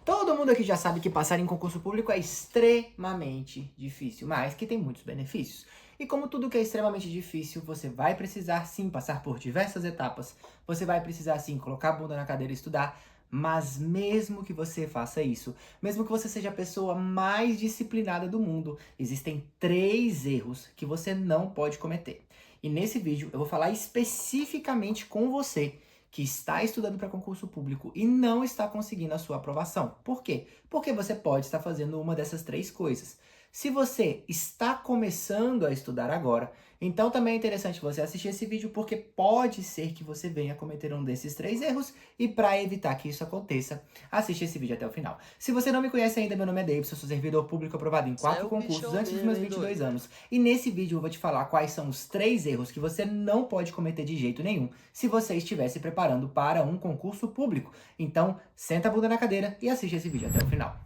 Todo mundo aqui já sabe que passar em concurso público é extremamente difícil, mas que tem muitos benefícios. E como tudo que é extremamente difícil, você vai precisar sim passar por diversas etapas, você vai precisar sim colocar a bunda na cadeira e estudar, mas mesmo que você faça isso, mesmo que você seja a pessoa mais disciplinada do mundo, existem 3 erros que você não pode cometer. E nesse vídeo eu vou falar especificamente com você que está estudando para concurso público e não está conseguindo a sua aprovação. Por quê? Porque você pode estar fazendo uma dessas 3 coisas. Se você está começando a estudar agora, então também é interessante você assistir esse vídeo porque pode ser que você venha cometer um desses 3 erros e para evitar que isso aconteça, assiste esse vídeo até o final. Se você não me conhece ainda, meu nome é Davidson, sou servidor público aprovado em Cê é 4 o concursos bichão antes dos meus mesmo, hein, 22 doido? anos. E nesse vídeo eu vou te falar quais são os 3 erros que você não pode cometer de jeito nenhum se você estiver se preparando para um concurso público. Então, senta a bunda na cadeira e assiste esse vídeo até o final.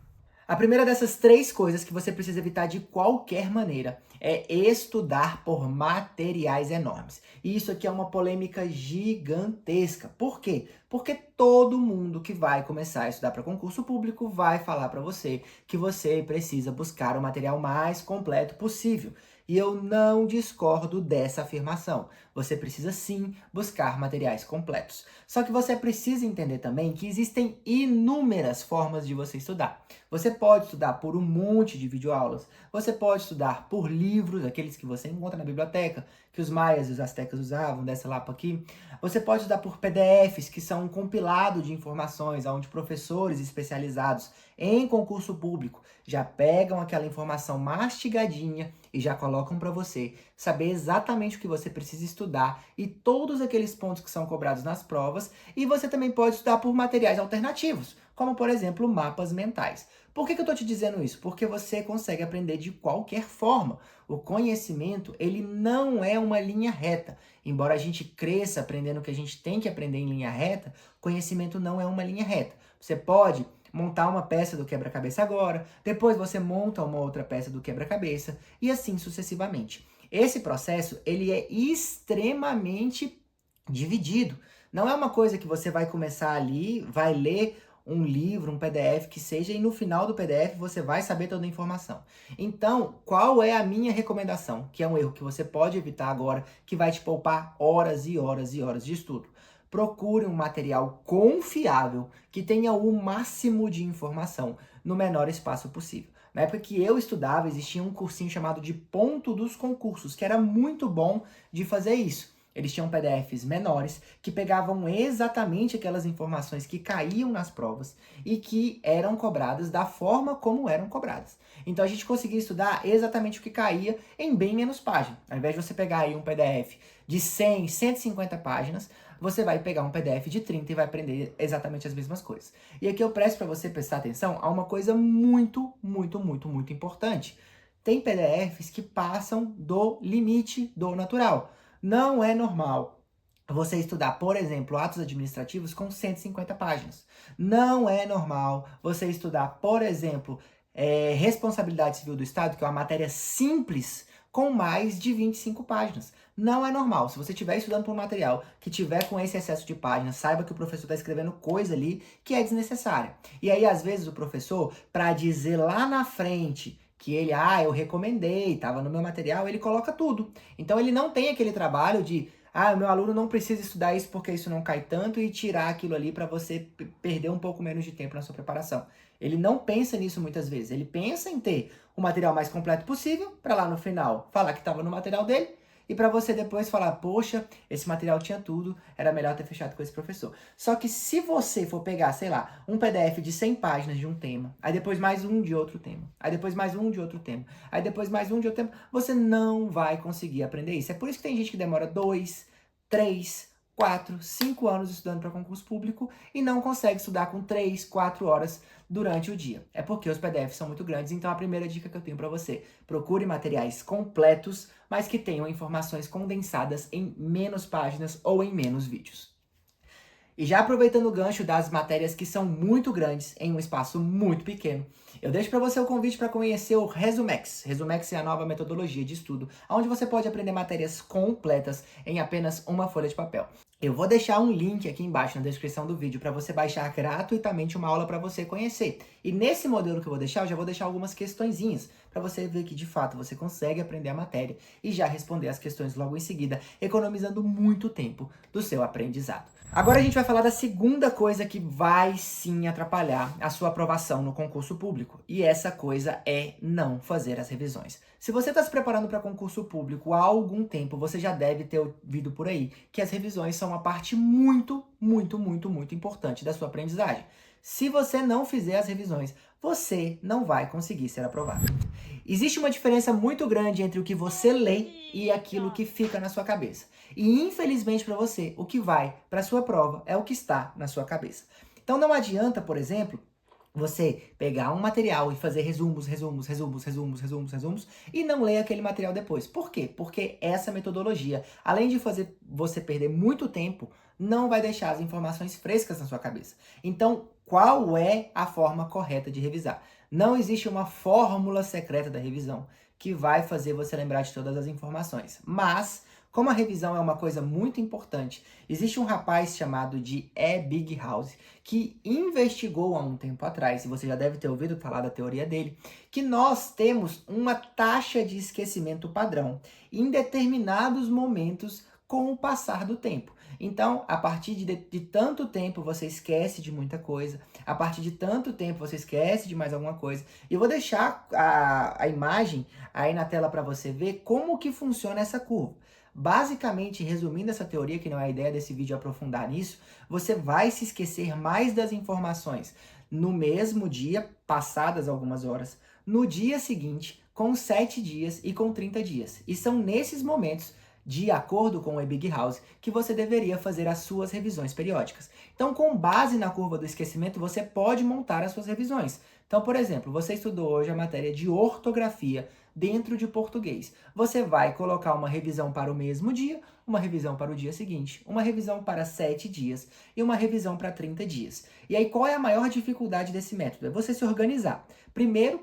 A primeira dessas 3 coisas que você precisa evitar de qualquer maneira é estudar por materiais enormes. E isso aqui é uma polêmica gigantesca. Por quê? Porque todo mundo que vai começar a estudar para concurso público vai falar para você que você precisa buscar o material mais completo possível. E eu não discordo dessa afirmação. Você precisa sim buscar materiais completos. Só que você precisa entender também que existem inúmeras formas de você estudar. Você pode estudar por um monte de videoaulas, você pode estudar por livros, aqueles que você encontra na biblioteca, que os maias e os astecas usavam, dessa lapa aqui. Você pode estudar por PDFs, que são um compilado de informações, onde professores especializados em concurso público já pegam aquela informação mastigadinha e já colocam para você saber exatamente o que você precisa estudar e todos aqueles pontos que são cobrados nas provas. E você também pode estudar por materiais alternativos, como por exemplo mapas mentais. Por que eu estou te dizendo isso? Porque você consegue aprender de qualquer forma. O conhecimento, ele não é uma linha reta. Embora a gente cresça aprendendo o que a gente tem que aprender em linha reta, conhecimento não é uma linha reta. Você pode montar uma peça do quebra-cabeça agora, depois você monta uma outra peça do quebra-cabeça e assim sucessivamente. Esse processo, ele é extremamente dividido. Não é uma coisa que você vai começar ali, vai ler um livro, um PDF que seja, e no final do PDF você vai saber toda a informação. Então, qual é a minha recomendação? Que é um erro que você pode evitar agora, que vai te poupar horas e horas e horas de estudo. Procure um material confiável, que tenha o máximo de informação no menor espaço possível. Na época que eu estudava, existia um cursinho chamado de Ponto dos Concursos, que era muito bom de fazer isso. Eles tinham PDFs menores que pegavam exatamente aquelas informações que caíam nas provas e que eram cobradas da forma como eram cobradas. Então a gente conseguia estudar exatamente o que caía em bem menos páginas. Ao invés de você pegar aí um PDF de 100, 150 páginas, você vai pegar um PDF de 30 e vai aprender exatamente as mesmas coisas. E aqui eu peço para você prestar atenção a uma coisa muito importante. Tem PDFs que passam do limite do natural. Não é normal você estudar, por exemplo, atos administrativos com 150 páginas. Não é normal você estudar, por exemplo, responsabilidade civil do Estado, que é uma matéria simples, com mais de 25 páginas. Não é normal. Se você estiver estudando por um material que tiver com esse excesso de páginas, saiba que o professor está escrevendo coisa ali que é desnecessária. E aí, às vezes, o professor, para dizer lá na frente que ele, eu recomendei, estava no meu material, ele coloca tudo. Então ele não tem aquele trabalho de, o meu aluno não precisa estudar isso porque isso não cai tanto e tirar aquilo ali para você perder um pouco menos de tempo na sua preparação. Ele não pensa nisso muitas vezes. Ele pensa em ter o material mais completo possível para lá no final falar que estava no material dele e para você depois falar, poxa, esse material tinha tudo, era melhor ter fechado com esse professor. Só que se você for pegar, sei lá, um PDF de 100 páginas de um tema, aí depois mais um de outro tema, aí depois mais um de outro tema, aí depois mais um de outro tema, você não vai conseguir aprender isso. É por isso que tem gente que demora 2, 3, 4, 5 anos estudando para concurso público e não consegue estudar com 3, 4 horas durante o dia. É porque os PDFs são muito grandes, então a primeira dica que eu tenho para você, procure materiais completos, mas que tenham informações condensadas em menos páginas ou em menos vídeos. E já aproveitando o gancho das matérias que são muito grandes em um espaço muito pequeno, eu deixo para você o convite para conhecer o Resumex. Resumex é a nova metodologia de estudo, onde você pode aprender matérias completas em apenas uma folha de papel. Eu vou deixar um link aqui embaixo na descrição do vídeo para você baixar gratuitamente uma aula para você conhecer. E nesse modelo que eu vou deixar, eu já vou deixar algumas questõezinhas para você ver que de fato você consegue aprender a matéria e já responder as questões logo em seguida, economizando muito tempo do seu aprendizado. Agora a gente vai falar da segunda coisa que vai sim atrapalhar a sua aprovação no concurso público. E essa coisa é não fazer as revisões. Se você está se preparando para concurso público há algum tempo, você já deve ter ouvido por aí que as revisões são uma parte muito importante da sua aprendizagem. Se você não fizer as revisões, você não vai conseguir ser aprovado. Existe uma diferença muito grande entre o que você lê e aquilo que fica na sua cabeça. E infelizmente para você, o que vai para a sua prova é o que está na sua cabeça. Então não adianta, por exemplo, você pegar um material e fazer resumos e não ler aquele material depois. Por quê? Porque essa metodologia, além de fazer você perder muito tempo, não vai deixar as informações frescas na sua cabeça. Então, qual é a forma correta de revisar? Não existe uma fórmula secreta da revisão que vai fazer você lembrar de todas as informações. Mas, como a revisão é uma coisa muito importante, existe um rapaz chamado de Ebbinghaus que investigou há um tempo atrás, e você já deve ter ouvido falar da teoria dele, que nós temos uma taxa de esquecimento padrão em determinados momentos com o passar do tempo. Então, a partir de tanto tempo você esquece de muita coisa, a partir de tanto tempo você esquece de mais alguma coisa. E eu vou deixar a imagem aí na tela para você ver como que funciona essa curva. Basicamente, resumindo essa teoria, que não é a ideia desse vídeo aprofundar nisso, você vai se esquecer mais das informações no mesmo dia, passadas algumas horas, no dia seguinte, com 7 dias e com 30 dias. E são nesses momentos, de acordo com o Ebbinghaus, que você deveria fazer as suas revisões periódicas. Então, com base na curva do esquecimento, você pode montar as suas revisões. Então, por exemplo, você estudou hoje a matéria de ortografia dentro de português. Você vai colocar uma revisão para o mesmo dia, uma revisão para o dia seguinte, uma revisão para 7 dias e uma revisão para 30 dias. E aí, qual é a maior dificuldade desse método? É você se organizar. Primeiro,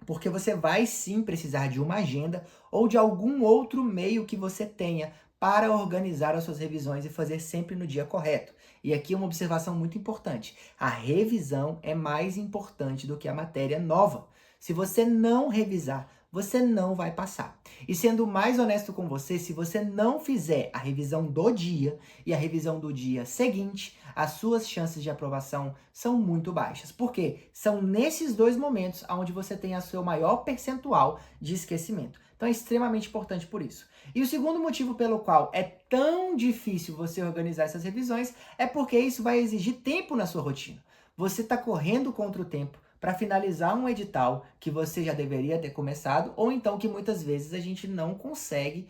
porque você vai sim precisar de uma agenda ou de algum outro meio que você tenha para organizar as suas revisões e fazer sempre no dia correto. E aqui uma observação muito importante. A revisão é mais importante do que a matéria nova. Se você não revisar, você não vai passar. E sendo mais honesto com você, se você não fizer a revisão do dia e a revisão do dia seguinte, as suas chances de aprovação são muito baixas. Por quê? São nesses dois momentos onde você tem o seu maior percentual de esquecimento. Então é extremamente importante por isso. E o segundo motivo pelo qual é tão difícil você organizar essas revisões é porque isso vai exigir tempo na sua rotina. Você está correndo contra o tempo para finalizar um edital que você já deveria ter começado, ou então que muitas vezes a gente não consegue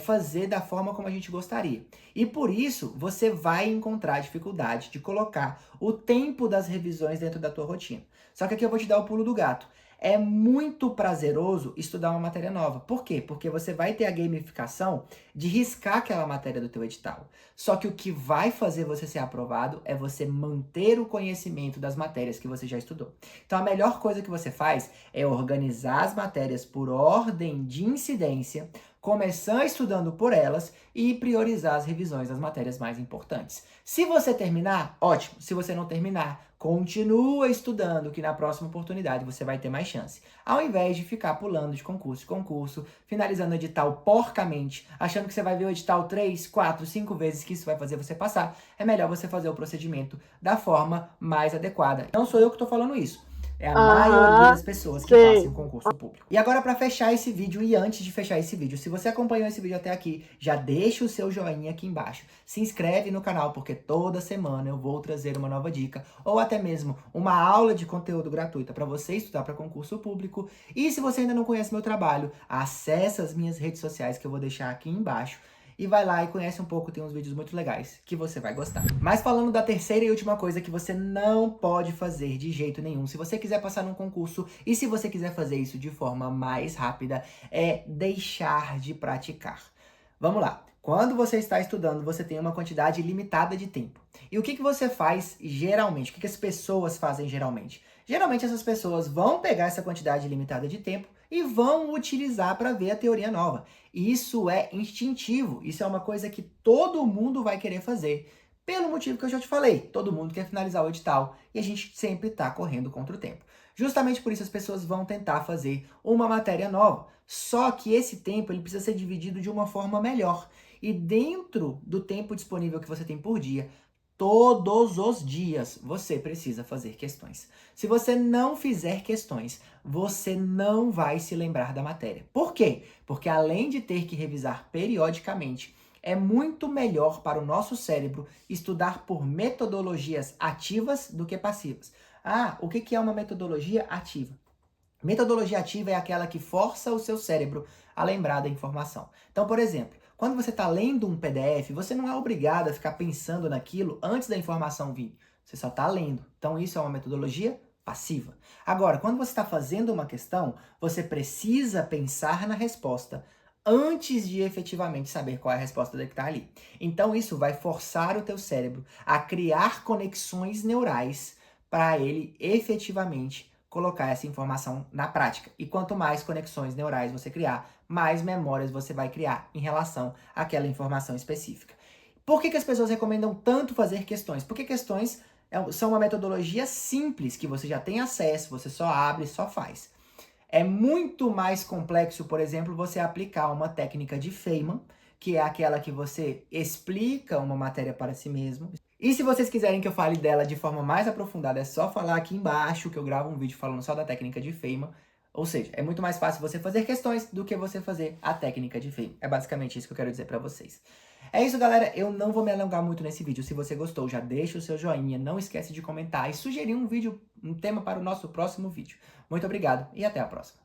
fazer da forma como a gente gostaria. E por isso, você vai encontrar dificuldade de colocar o tempo das revisões dentro da tua rotina. Só que aqui eu vou te dar o pulo do gato. É muito prazeroso estudar uma matéria nova. Por quê? Porque você vai ter a gamificação de riscar aquela matéria do teu edital. Só que o que vai fazer você ser aprovado é você manter o conhecimento das matérias que você já estudou. Então a melhor coisa que você faz é organizar as matérias por ordem de incidência, começar estudando por elas e priorizar as revisões das matérias mais importantes. Se você terminar, ótimo. Se você não terminar, continua estudando, que na próxima oportunidade você vai ter mais chance. Ao invés de ficar pulando de concurso em concurso, finalizando o edital porcamente, achando que você vai ver o edital 3, 4, 5 vezes, que isso vai fazer você passar, é melhor você fazer o procedimento da forma mais adequada. Não sou eu que estou falando isso. É a maioria das pessoas que fazem o concurso público. E agora, para fechar esse vídeo, e antes de fechar esse vídeo, se você acompanhou esse vídeo até aqui, já deixa o seu joinha aqui embaixo. Se inscreve no canal, porque toda semana eu vou trazer uma nova dica, ou até mesmo uma aula de conteúdo gratuita para você estudar para concurso público. E se você ainda não conhece meu trabalho, acessa as minhas redes sociais que eu vou deixar aqui embaixo. E vai lá e conhece um pouco, tem uns vídeos muito legais que você vai gostar. Mas falando da terceira e última coisa que você não pode fazer de jeito nenhum, se você quiser passar num concurso e se você quiser fazer isso de forma mais rápida, é deixar de praticar. Vamos lá. Quando você está estudando, você tem uma quantidade limitada de tempo. E o que você faz geralmente? O que as pessoas fazem geralmente? Geralmente essas pessoas vão pegar essa quantidade limitada de tempo e vão utilizar para ver a teoria nova. E isso é instintivo, isso é uma coisa que todo mundo vai querer fazer. Pelo motivo que eu já te falei, todo mundo quer finalizar o edital e a gente sempre está correndo contra o tempo. Justamente por isso as pessoas vão tentar fazer uma matéria nova. Só que esse tempo ele precisa ser dividido de uma forma melhor. E dentro do tempo disponível que você tem por dia, todos os dias você precisa fazer questões. Se você não fizer questões, você não vai se lembrar da matéria. Por quê? Porque além de ter que revisar periodicamente, é muito melhor para o nosso cérebro estudar por metodologias ativas do que passivas. Ah, o que é uma metodologia ativa? Metodologia ativa é aquela que força o seu cérebro a lembrar da informação. Então, por exemplo, quando você está lendo um PDF, você não é obrigado a ficar pensando naquilo antes da informação vir. Você só está lendo. Então, isso é uma metodologia passiva. Agora, quando você está fazendo uma questão, você precisa pensar na resposta antes de efetivamente saber qual é a resposta que está ali. Então, isso vai forçar o teu cérebro a criar conexões neurais para ele efetivamente colocar essa informação na prática. E quanto mais conexões neurais você criar, mais memórias você vai criar em relação àquela informação específica. Por que as pessoas recomendam tanto fazer questões? Porque questões são uma metodologia simples, que você já tem acesso, você só abre e só faz. É muito mais complexo, por exemplo, você aplicar uma técnica de Feynman, que é aquela que você explica uma matéria para si mesmo. E se vocês quiserem que eu fale dela de forma mais aprofundada, é só falar aqui embaixo que eu gravo um vídeo falando só da técnica de Feynman. Ou seja, é muito mais fácil você fazer questões do que você fazer a técnica de Feynman. É basicamente isso que eu quero dizer para vocês. É isso, galera. Eu não vou me alongar muito nesse vídeo. Se você gostou, já deixa o seu joinha, não esquece de comentar e sugerir um tema para o nosso próximo vídeo. Muito obrigado e até a próxima.